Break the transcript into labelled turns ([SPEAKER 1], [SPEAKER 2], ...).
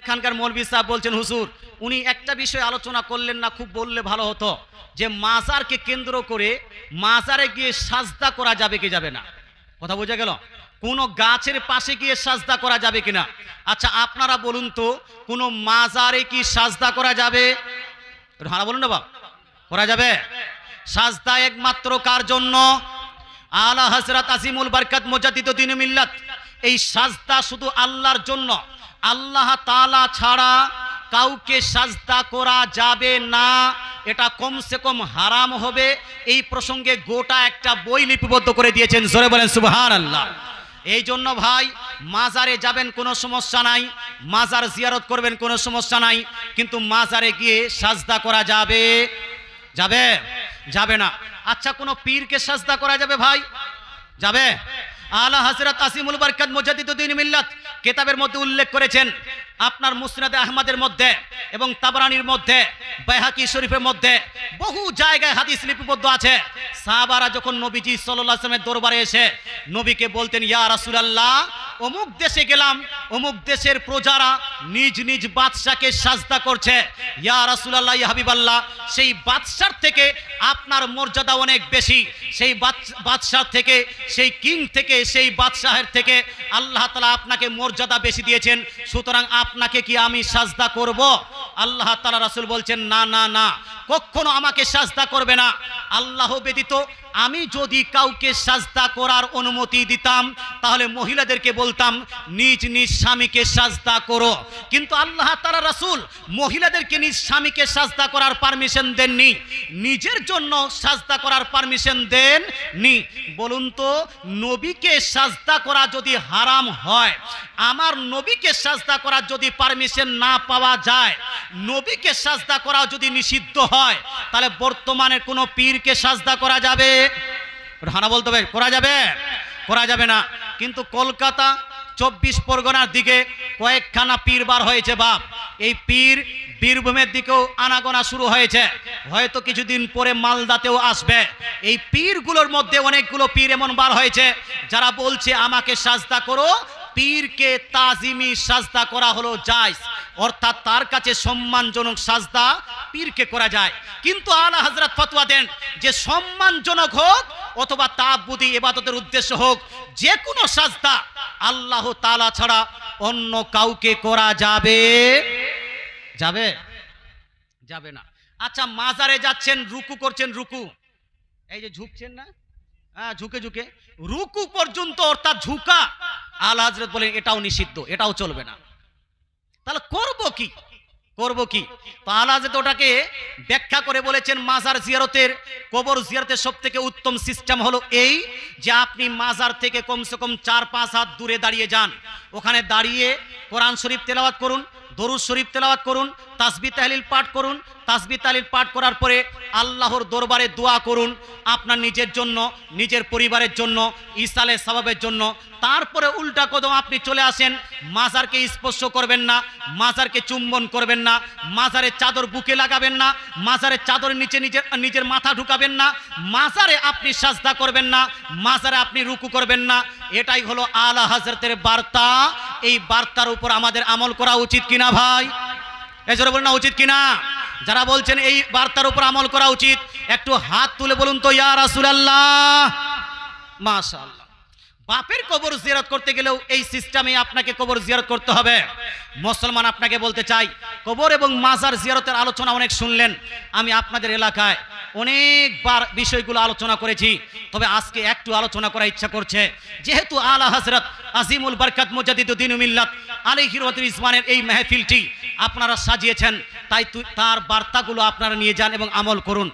[SPEAKER 1] এখানকার মৌলভী সাহেব বলছেন হুজুর উনি একটা বিষয় আলোচনা করলেন না, খুব বললে ভালো হতো, যে মাজারকে কেন্দ্র করে মাজারে গিয়ে সাজদা করা যাবে কি যাবে না। কথা বোঝা গেল? কোনো গাছের পাশে গিয়ে সাজদা করা যাবে কিনা। আচ্ছা আপনারা বলুন তো, কোনো মাজারে কি সাজদা করা যাবে? হ্যাঁ বলুন না বাপ, করা যাবে? সাজদা একমাত্র কার জন্য? আলা হযরত আজিমুল বরকত মুজাদ্দিদুদ্দিন মিল্লাত। এই সাজদা শুধু আল্লাহর জন্য, আল্লাহ তাআলা ছাড়া কাউকে সাজদা করা যাবে না, এটা কমসে কম হারাম হবে। এই প্রসঙ্গে গোটা একটা বই লিপিবদ্ধ করে দিয়েছেন, জোরে বলেন সুবহানাল্লাহ। এই জন্য ভাই মাজারে যাবেন কোনো সমস্যা নাই, মাজার জিয়ারত করবেন কোনো সমস্যা নাই, কিন্তু মাজারে গিয়ে সাজদা করা যাবে? যাবে? যাবে না। আচ্ছা কোনো পীরকে সাজদা করা যাবে ভাই? যাবে? আলা হযরত আজিমুল বরকত মুজাদ্দিদুদ্দিন মিল্লাত কিতাবের মধ্যে উল্লেখ করেছেন, আপনার মুসনাদে আহমদের মধ্যে এবং তাবরানির মধ্যে, বাইহাকি শরীফের মধ্যে বহু জায়গায় হাদিস লিপিবদ্ধ আছে। সাহাবারা যখন নবীজি সাল্লাল্লাহু আলাইহি ওয়াসাল্লামের দরবারে এসে নবীকে বলতেন, ইয়া রাসূলুল্লাহ অমুক দেশে গেলাম, অমুক দেশের প্রজারা নিজ নিজ বাদশাকে সাজদা করছে, ইয়া রাসূলুল্লাহ ইয়া হাবিবাল্লাহ সেই বাদশার থেকে আপনার মর্যাদা অনেক বেশি, সেই বাদশার থেকে, সেই কিং থেকে, সেই বাদশাহের থেকে আল্লাহ তাআলা আপনাকে মর্যাদা বেশি দিয়েছেন, সুতরাং আপনাকে কি আমি সাজদা করব? আল্লাহ তাআলা রাসূল বলছেন, না না না, কখনো আমাকে সাজদা করবে না। আল্লাহ ব্যতীত আমি যদি কাউকে সাজদা করার অনুমতি দিতাম তাহলে মহিলাদেরকে বলতাম নিজ নিজ স্বামীকে সাজদা করো, কিন্তু আল্লাহ তাআলা রাসূল মহিলাদেরকে নিজ স্বামীকে সাজদা করার পারমিশন দেননি, নিজের জন্য সাজদা করার পারমিশন দেননি। বলুন তো, নবীকে সাজদা করা যদি হারাম হয়, আমার নবীকে সাজদা করার যদি পারমিশন না পাওয়া যায়, নবীকে সাজদা করা যদি নিষিদ্ধ হয়, তাহলে বর্তমানে কোনো পীরকে সাজদা করা যাবে? হানা বলতে হবে, করা যাবে? করা যাবে না। কিন্তু কলকাতা 24 পরগনার দিকে কয়েকখানা পীর বার হয়েছে বাপ, এই পীর বীরভূমের দিকেও আনাগোনা শুরু হয়েছে, হয়তো কিছুদিন পরে মালদাতেও আসবে। এই পীরগুলোর মধ্যে অনেকগুলো পীর এমন বার হয়েছে যারা বলছে আমাকে সাজদা করো। পীরকে তাজিমি সাজদা করা হলো জায়েজ, অর্থাৎ তার কাছে সম্মানজনক সাজদা পীরকে করা যায়, কিন্তু আলা হযরত ফতোয়া দেন যে সম্মানজনক হোক অথবা তাআব্বুদি ইবাদতের উদ্দেশ্য হোক, যে কোনো সাজদা আল্লাহ তাআলা ছাড়া অন্য কাউকে করা যাবে? যাবে? যাবে না। আচ্ছা মাজারে যাচ্ছেন, রুকু করছেন, রুকু এই যে ঝুঁকছেন না, হ্যাঁ ঝুঁকে ঝুঁকে রুকু পর্যন্ত, অর্থাৎ ঝুঁকা, আলা হযরত বলেন এটাও নিষিদ্ধ, এটাও চলবে না। তাহলে করব কি? করব কি? তো আলা হযরত ওটাকে ব্যাখ্যা করে বলেছেন, মাজার জিয়ারতের, কবর জিয়ারতের সবথেকে উত্তম সিস্টেম হলো এই যে আপনি মাজার থেকে কমসে কম 4-5 হাত দূরে দাঁড়িয়ে যান, ওখানে দাঁড়িয়ে কোরআন শরীফ তেলাওয়াত করুন, দরুদ শরীফ তেলাওয়াত করুন, তাসবিহ তাহলিল পাঠ করুন, তাসবিহ তাহলিল পাঠ করার পরে আল্লাহর দরবারে দোয়া করুন, আপনার নিজের জন্য, নিজের পরিবারের জন্য, ইসালে সওয়াবের জন্য। তারপরে উল্টা কদম আপনি চলে আসেন, মাজারকে স্পর্শ করবেন না, মাজারকে চুম্বন করবেন না, মাজারের চাদর বুকে লাগাবেন না, মাজারের চাদরের নিচে নিজের মাথা ঢুকাবেন না, মাজারে আপনি সাজদা করবেন না, মাজারে আপনি রুকু করবেন না। এটাই হলো আলা হযরতের বার্তা। এই বার্তার উপর আমাদের আমল করা উচিত কিনা ভাই? এজন্য বলুন না, উচিত কিনা? যারা বলছেন এই বার্তার উপর আমল করা উচিত, একটু হাত তুলে বলুন তো ইয়া রাসূলুল্লাহ। মাশাআল্লাহ। বাপের কবর জিয়ারত করতে গেলেও এই সিস্টেমে আপনাকে কবর জিয়ারত করতে হবে। মুসলমান আপনাকে বলতে চাই, কবর এবং মাজার জিয়ারতের আলোচনা অনেক শুনলেন, আমি আপনাদের এলাকায় অনেকবার বিষয়গুলো আলোচনা করেছি, তবে আজকে একটু আলোচনা করার ইচ্ছা করছে। যেহেতু আলা হযরত আজিমুল বরকত মুজাদ্দিদুদ্দিন মিল্লাত আলাইহি রিজওয়ানের এই মাহফিলটি আপনারা সাজিয়েছেন, তাই তার বার্তাগুলো আপনারা নিয়ে যান এবং আমল করুন।